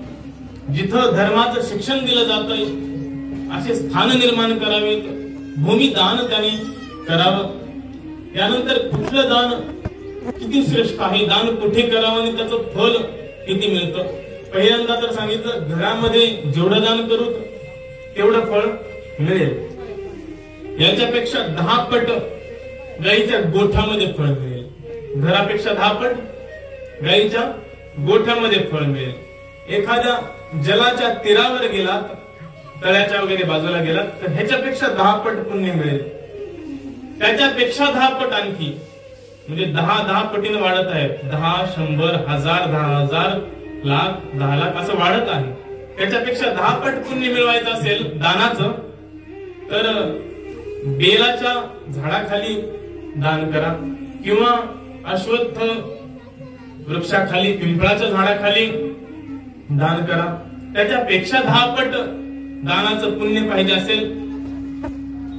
[SPEAKER 1] जिथं धर्माचं शिक्षण दिलं जातंय असे स्थान निर्माण करावेत. भूमी दान त्याने करावं. यानंतर कुठलं दान किती श्रेष्ठ आहे, दान कुठे करावं आणि त्याचं फल किती मिळतं. पहिल्यांदा तर सांगितलं घरामध्ये जेवढं दान करू तेवढं फळ मिळेल. याच्यापेक्षा 10 पट गाईच्या गोठ्यामध्ये फळ मिळेल. घरापेक्षा 10 पट गाईच्या गोठ्यामध्ये फळ मिळेल. एखाद्या जलाच्या तीरावर गेलात, तळ्याच्या वगैरे बाजूला गेलात, तर ह्याच्यापेक्षा 10 पट पुण्य मिळेल. त्याच्यापेक्षा 10 पट आणखी, म्हणजे 10 पटीने वाढत आहे. 10, 100, 1000, 10,000, लाख, 10 लाख असं वाढत आहे. त्याच्यापेक्षा 10 पट पुण्य मिळवायचं असेल दानाचं, तर बेलाच्या झाडाखाली दान करा किंवा अश्वत्थ वृक्षाखाली, पिंपळाच्या झाडाखाली दान करा. त्याच्यापेक्षा 10 पट दानाचं पुण्य पाहिजे असेल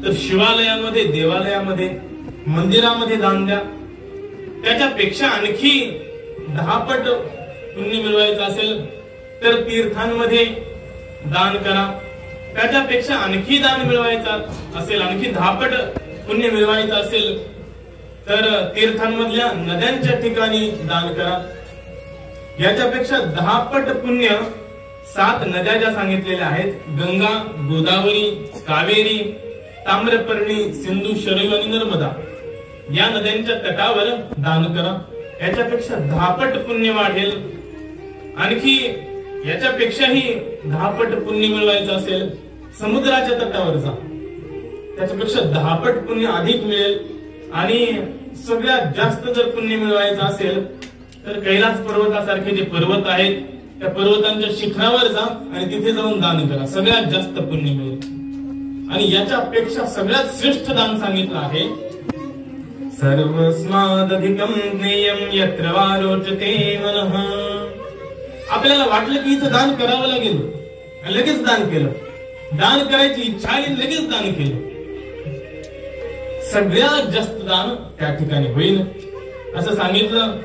[SPEAKER 1] तर शिवालयामध्ये, देवालयामध्ये, मंदिरामध्ये दान द्या. त्याच्यापेक्षा आणखी 10 पट पुण्य मिळवायचं असेल तर तीर्थांमध्ये दान करा. त्याच्यापेक्षा आणखी दान मिळवायचं असेल, आणखी 10 पट पुण्य मिळवायचं असेल तर तीर्थांमधल्या नद्यांच्या ठिकाणी दान करा. याच्यापेक्षा 10 पट पुण्य 7 नद्या ज्या सांगितलेल्या आहेत, गंगा, गोदावरी, कावेरी, ताम्रपर्णी, सिंधू, शरयू आणि नर्मदा, या नद्यांच्या तटावर दान करा. याच्यापेक्षा 10 पट पुण्य वाढेल. आणखी याच्यापेक्षाही 10 पट पुण्य मिळवायचं असेल समुद्राच्या तटावर जा, त्याच्यापेक्षा 10 पट पुण्य अधिक मिळेल. आणि सगळ्यात जास्त जर पुण्य मिळवायचं असेल तर कैलास पर्वतासारखे जे पर्वत आहेत त्या पर्वतांच्या शिखरावर जा आणि तिथे जाऊन दान करा, सगळ्यात जास्त पुण्य मिळेल. आणि याच्यापेक्षा सगळ्यात श्रेष्ठ दान सांगितलं आहे, सर्वस्मादधिकं ज्ञेयं यत्र वा रोचते मनः. आपल्याला वाटलं की इथं दान करावं लागेल, लगेच दान केलं. दान करायची इच्छा आली, लगेच दान केलं. सगळ्यात जास्त दान त्या ठिकाणी होईल असं सांगितलं.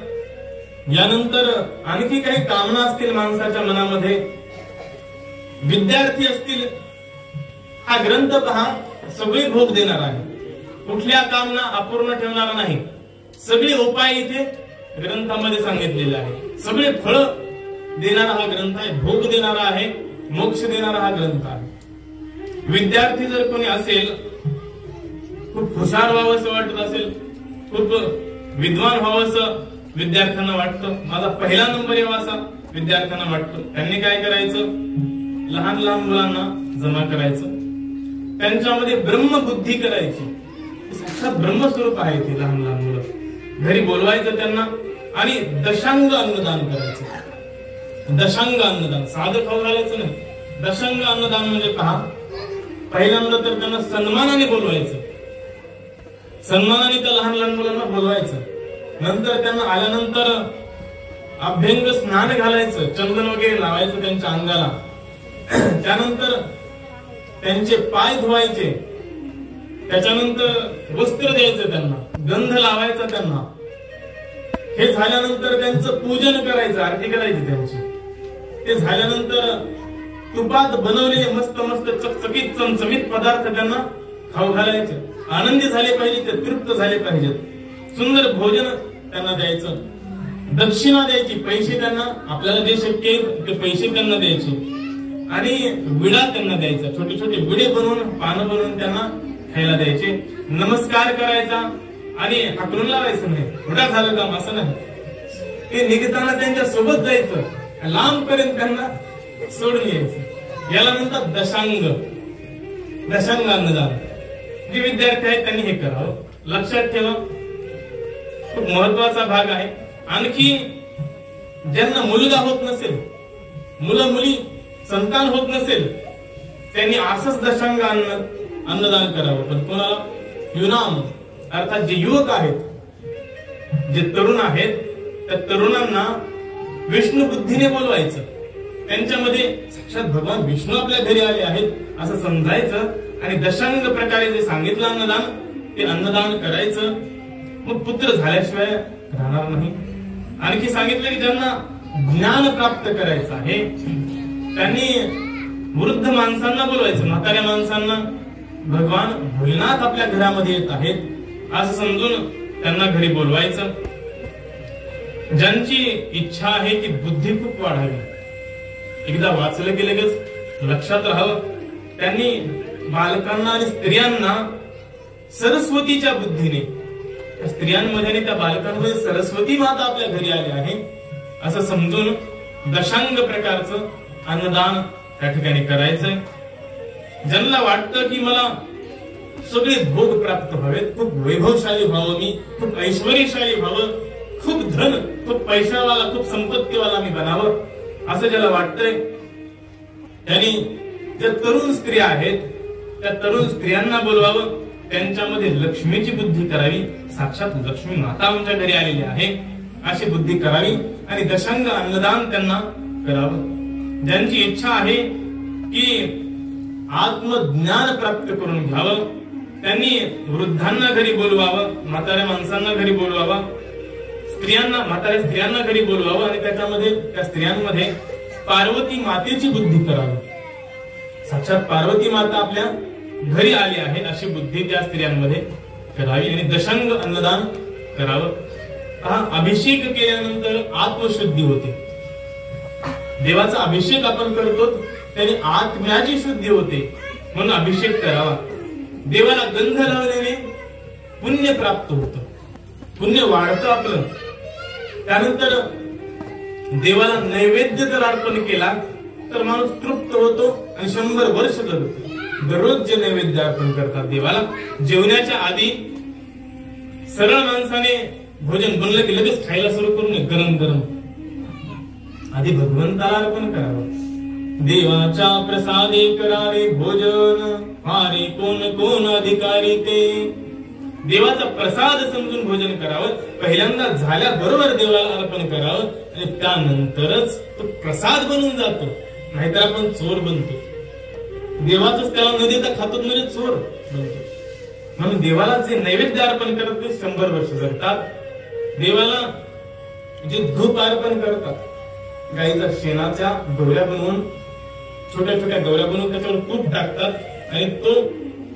[SPEAKER 1] यानंतर आणखी काही कामना असतील माणसाच्या मनामध्ये, विद्यार्थी असतील, हा ग्रंथ पहा सगळे भोग देणार आहे, कुठल्या कामना अपूर्ण ठेवणार नाही. सगळे उपाय इथे ग्रंथामध्ये सांगितलेले आहे. सगळे फळ देणारा हा ग्रंथ आहे, भोग देणारा आहे, मोक्ष देणारा हा ग्रंथ आहे. विद्यार्थी जर कोणी असेल, खूप हुशार व्हावंसं वाटत असेल, खूप विद्वान व्हावंसं विद्यार्थ्यांना वाटतं, माझा पहिला नंबर यावा असा विद्यार्थ्यांना वाटतं, त्यांनी काय करायचं, लहान लहान मुलांना जमा करायचं, त्यांच्यामध्ये ब्रह्मबुद्धी करायची. साक्षात ब्रह्मस्वरूप आहे ते लहान लहान मुलं. घरी बोलवायचं त्यांना आणि दशांग अन्नदान करायचं. दशांग अन्नदान, साधं खाऊ घालायचं नाही. दशांग अन्नदान म्हणजे पहा, पहिल्यांदा तर त्यांना सन्मानाने बोलवायचं, सन्मानाने त्या लहान लहान मुलांना बोलवायचं. नंतर त्यांना आल्यानंतर अभ्यंग स्नान घालायचं, चंदन वगैरे लावायचं त्यांच्या अंगाला. त्यानंतर त्यांचे पाय धुवायचे, त्याच्यानंतर वस्त्र द्यायचं त्यांना, गंध लावायचा त्यांना. हे झाल्यानंतर त्यांचं पूजन करायचं, आरती करायची त्यांची. ते झाल्यानंतर तुपात बनवलेले मस्त मस्त चकचकीत चमचमीत पदार्थ त्यांना खाऊ घालायचे, आनंदी झाले पाहिजे, ते तृप्त झाले पाहिजेत, सुंदर भोजन त्यांना द्यायचं, दक्षिणा द्यायची, पैसे त्यांना आपल्याला जे शक्य आहे ते पैसे त्यांना द्यायचे आणि विडा त्यांना द्यायचा, छोटे छोटे विडे बनवून पानं बनवून त्यांना खायला द्यायचे, नमस्कार करायचा आणि हाकलून लावायचं नाही, थोडा झालं काम असं नाही, ते निघताना त्यांच्या सोबत जायचं, लांबपर्यंत त्यांना सोडून यायचं, याला म्हणतात दशांग, दशांग अन्नदान. जे विद्यार्थी आहेत त्यांनी हे करावं, लक्षात ठेवा, खूप महत्वाचा भाग आहे. आणखी ज्यांना मुलगा होत नसेल, मुलं मुली संतान होत नसेल, त्यांनी असंच दशांग अन्नदान करावं. पण कोणाला? युनाम अर्थात जे युवक आहेत, जे तरुण आहेत, त्या तरुणांना विष्णू बुद्धीने बोलवायचं, त्यांच्यामध्ये साक्षात भगवान विष्णू आपल्या घरी आले आहेत असं समजायचं आणि दशांग प्रकारे जे सांगितलं अन्नदान, ते अन्नदान करायचं. मग पुत्र झाल्याशिवाय राहणार नाही. आणखी सांगितलं की ज्यांना ज्ञान प्राप्त करायचं आहे त्यांनी वृद्ध माणसांना बोलवायचं, म्हाताऱ्या माणसांना. भगवान भोलेनाथ आपल्या घरामध्ये येत आहेत असं समजून त्यांना घरी बोलवायचं. ज्यांची इच्छा आहे की बुद्धी खूप वाढावी, एकदा वाचलं की लगेच लक्षात राहावं, त्यांनी बालकांना आणि स्त्रियांना सरस्वतीच्या बुद्धीने, स्त्रियांमध्ये आणि त्या बालकांमध्ये सरस्वती माता आपल्या घरी आली आहे असं समजून दशांग प्रकारचं अन्नदान त्या ठिकाणी करायचंय. ज्यांना वाटतं की मला सगळे भोग प्राप्त व्हावेत, खूप वैभवशाली व्हावं, मी खूप ऐश्वर्यशाली व्हावं, खूप धन, खूप पैशावाला, खूप संपत्तीवाला मी बनावं, असं ज्याला वाटतंय त्यांनी ज्या तरुण स्त्रिया आहेत त्या तरुण स्त्रियांना बोलवावं, त्यांच्यामध्ये लक्ष्मीची बुद्धी करावी, साक्षात लक्ष्मी माता आमच्या घरी आलेली आहे अशी बुद्धी करावी आणि दशांग अन्नदान त्यांना करावं. ज्यांची इच्छा आहे की आत्मज्ञान प्राप्त करून घ्यावं त्यांनी वृद्धांना घरी बोलवावं, म्हाताऱ्या माणसांना घरी बोलवावं, स्त्रियांना, म्हाताऱ्या स्त्रियांना घरी बोलवावं आणि त्याच्यामध्ये त्या स्त्रियांमध्ये पार्वती मातेची बुद्धी करावी, साक्षात पार्वती माता आपल्या घरी आली आहे अशी बुद्धी त्या स्त्रियांमध्ये करावी आणि दशांग अन्नदान करावं. अभिषेक केल्यानंतर आत्मशुद्धी होते, देवाचा अभिषेक आपण करतो त्याने आत्म्याची शुद्धी होते, म्हणून अभिषेक करावा. देवाला गंध लावल्याने पुण्य प्राप्त होतं, पुण्य वाढतं आपलं. त्यानंतर देवाला नैवेद्य जर अर्पण केला तर माणूस तृप्त होतो आणि 100 वर्ष जगतो. दररोज जे नैवेद्य अर्पण करतात देवाला, जेवण्याच्या आधी सरळ माणसाने भोजन बनलं की लगेच खायला सुरू करू नये, गरम गरम आधी भगवंताला अर्पण करावं. देवाच्या प्रसादे करावे भोजन, हारे कोण कोण अधिकारी ते. देवाचा प्रसाद समजून भोजन करावं, पहिल्यांदा झाल्याबरोबर देवाला अर्पण करावं आणि त्यानंतरच तो प्रसाद बनून जातो, नाहीतर आपण चोर बनतो. देवाच त्याला न देता खातो म्हणजे चोर बनतो. म्हणून देवाला जे नैवेद्य अर्पण करतात ते 100 वर्ष जगतात. देवाला जे धूप अर्पण करतात, गाईच्या शेणाच्या गवऱ्या बनवून, छोट्या छोट्या गवऱ्या बनवून त्याच्यावर तूप टाकतात आणि तो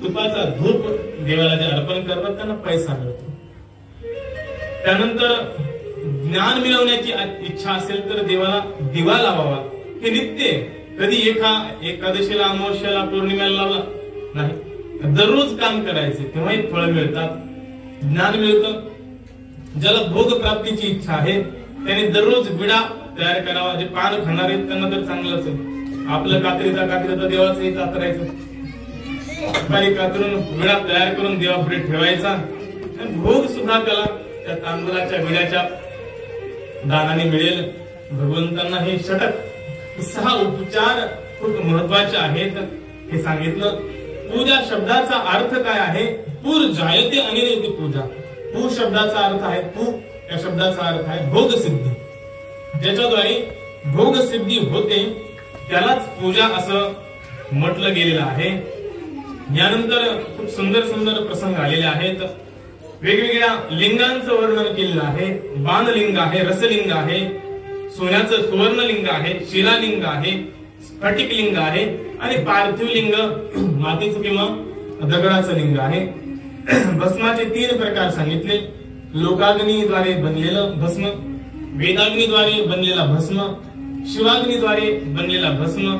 [SPEAKER 1] तुपाचा धूप देवाला जे अर्पण करतात त्यांना पैसा मिळतो. त्यानंतर ज्ञान मिळवण्याची इच्छा असेल तर देवाला दिवा लावावा, हे नित्य. कधी एकादशीला, अमावस्याला, पौर्णिमेला लावला नाही, दररोज काम करायचे, तेव्हाही फळ मिळतात, ज्ञान मिळतं. ज्याला भोग प्राप्तीची इच्छा आहे त्याने दररोज विडा तयार करावा. जे पान खाणार आहेत त्यांना तर चांगलंच आहे, आपलं कात्रीचा देवाचंही कातरायचं, बारीक कातरून विडा तयार करून देवापुढे ठेवायचा आणि भोग सुद्धा त्याला त्या तांदळाच्या विड्याच्या दानाने मिळेल. भगवंतांना हे षटक 6 उपचार खूप महत्वाचे आहेत हे सांगितलं. पूजा शब्दाचा अर्थ काय आहे? पूर जायते अनिल पूजा. पू शब्दाचा अर्थ आहे पू, या शब्दाचा अर्थ आहे भोगसिद्धी. ज्याच्याद्वारे भोगसिद्धी होते त्यालाच पूजा असं म्हटलं गेलेलं आहे. यानंतर खूप सुंदर सुंदर प्रसंग आलेले आहेत. वेगवेगळ्या लिंगांचं वर्णन केलेलं आहे. बाणलिंग आहे, रसलिंग आहे, सोन्याचं सुवर्णलिंग आहे, शिलालिंग आहे, स्फटिकलिंग आहे आणि पार्थिव लिंग मातीचं किंवा दगडाचं लिंग आहे. भस्माचे 3 प्रकार सांगितले. लोकाग्नीद्वारे बनलेलं भस्म, वेदाग्नीद्वारे बनलेला भस्म, शिवाग्नीद्वारे बनलेला भस्म.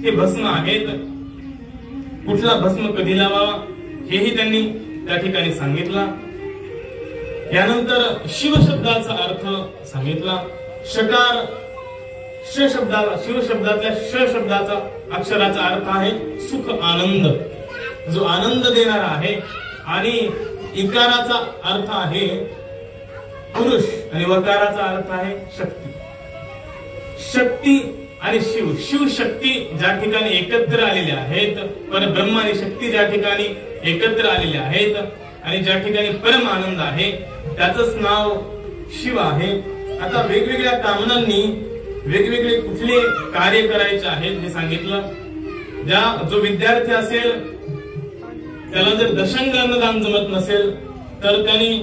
[SPEAKER 1] हे भस्म आहेत. कुठला भस्म कधी लावावा हेही त्यांनी त्या ठिकाणी सांगितला. यानंतर शिव शब्दाचा अर्थ सांगितला. शकार श शब्दाला, शिव शब्दातल्या श शब्दाचा अक्षराचा अर्थ आहे सुख, आनंद, जो आनंद देणारा आहे. आणि इकाराचा अर्थ आहे पुरुष आणि वकाराचा अर्थ आहे शक्ती. शक्ती आणि शिव, शिव शक्ती ज्या ठिकाणी एकत्र आलेल्या आहेत, परब्रह्म आणि शक्ती ज्या ठिकाणी एकत्र आलेल्या आहेत आणि ज्या ठिकाणी परम आनंद आहे त्याचंच नाव शिव आहे. आता वेगवेगळ्या कामनांनी वेगवेगळे कुठले कार्य करायचे आहेत हे सांगितलं. जो विद्यार्थी असेल त्याला जर दशांग अन्नदान जमत नसेल तर त्यांनी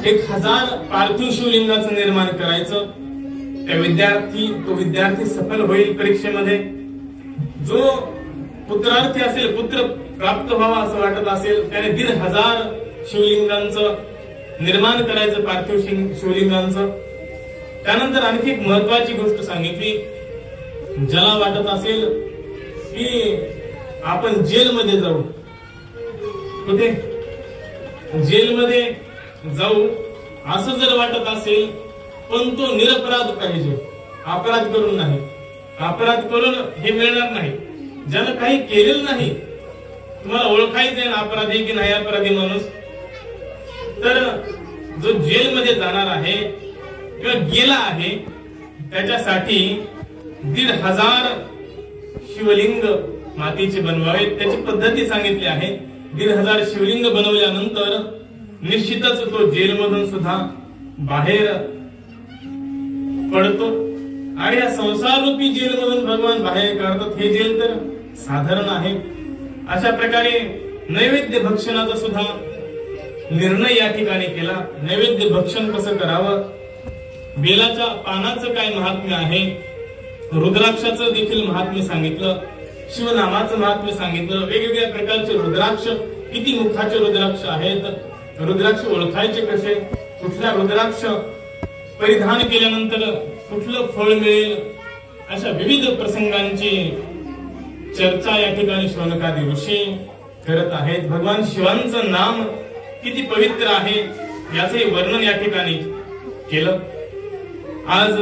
[SPEAKER 1] 1000 पार्थिव शिवलिंगाचं निर्माण करायचं. तो विद्यार्थी सफल होईल परीक्षेमध्ये. जो पुत्रार्थी असेल, पुत्र प्राप्त व्हावा असं वाटत असेल त्याने 1500 शिवलिंगांचं निर्माण करायचं, पार्थिव शिवलिंगांचं. त्यानंतर आणखी एक महत्वाची गोष्ट सांगितली. ज्याला वाटत असेल की आपण जेलमध्ये जाऊ, कुठे जेलमध्ये जाऊ असं जर वाटत असेल, पण तो निरपराध पाहिजे, अपराध करून नाही. अपराध करून हे मिळणार नाही. ज्यानं काही केलेलं नाही, तुम्हाला ओळखायचं आहे अपराधी की नाही अपराधी माणूस, तर जो जेलमध्ये जाणार आहे किंवा गेला आहे त्याच्यासाठी 1500 शिवलिंग मातीचे बनवावेत. त्याची पद्धती सांगितली आहे. 1500 शिवलिंग बनवल्यानंतर निश्चितच तो जेलमधून सुद्धा बाहेर पडतो आणि या संसाररूपी जेलमधून भगवान बाहेर काढतात. हे जेल तर साधारण आहे. अशा प्रकारे नैवेद्य भक्षणाचा सुद्धा निर्णय या ठिकाणी केला. नैवेद्य भक्षण कसं करावं, बेलाच्या पानाचं काय महात्म्य आहे, रुद्राक्षाचं देखील महात्म्य सांगितलं, शिवनामाचं महात्म्य सांगितलं. वेगवेगळ्या प्रकारचे रुद्राक्ष, किती मुखाचे रुद्राक्ष आहेत, रुद्राक्ष ओळखायचे कसे, कुठला रुद्राक्ष परिधान केल्यानंतर कुठलं फळ मिळेल, अशा विविध प्रसंगांची चर्चा या ठिकाणी शौनकादी ऋषी करत आहेत. भगवान शिवांचं नाम किती पवित्र आहे याचे वर्णन या ठिकाणी केलं. आज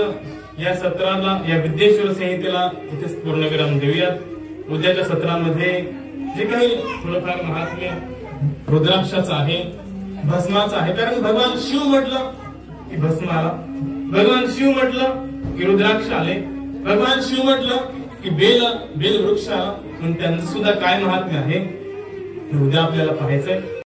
[SPEAKER 1] या सत्राला, या विद्येश्वर संहितेला इथेच पूर्णविराम देऊयात. उद्याच्या सत्रामध्ये जे काही थोडंफार महात्म्य रुद्राक्षाचं आहे, भस्माचं आहे, कारण भगवान शिव म्हटलं की भस्म आला, भगवान शिव म्हटलं की रुद्राक्ष आले, भगवान शिव म्हटलं की बेल वृक्ष आला. पण त्यांचं सुद्धा काय महात्म्य आहे उद्या आपल्याला पाहायचंय.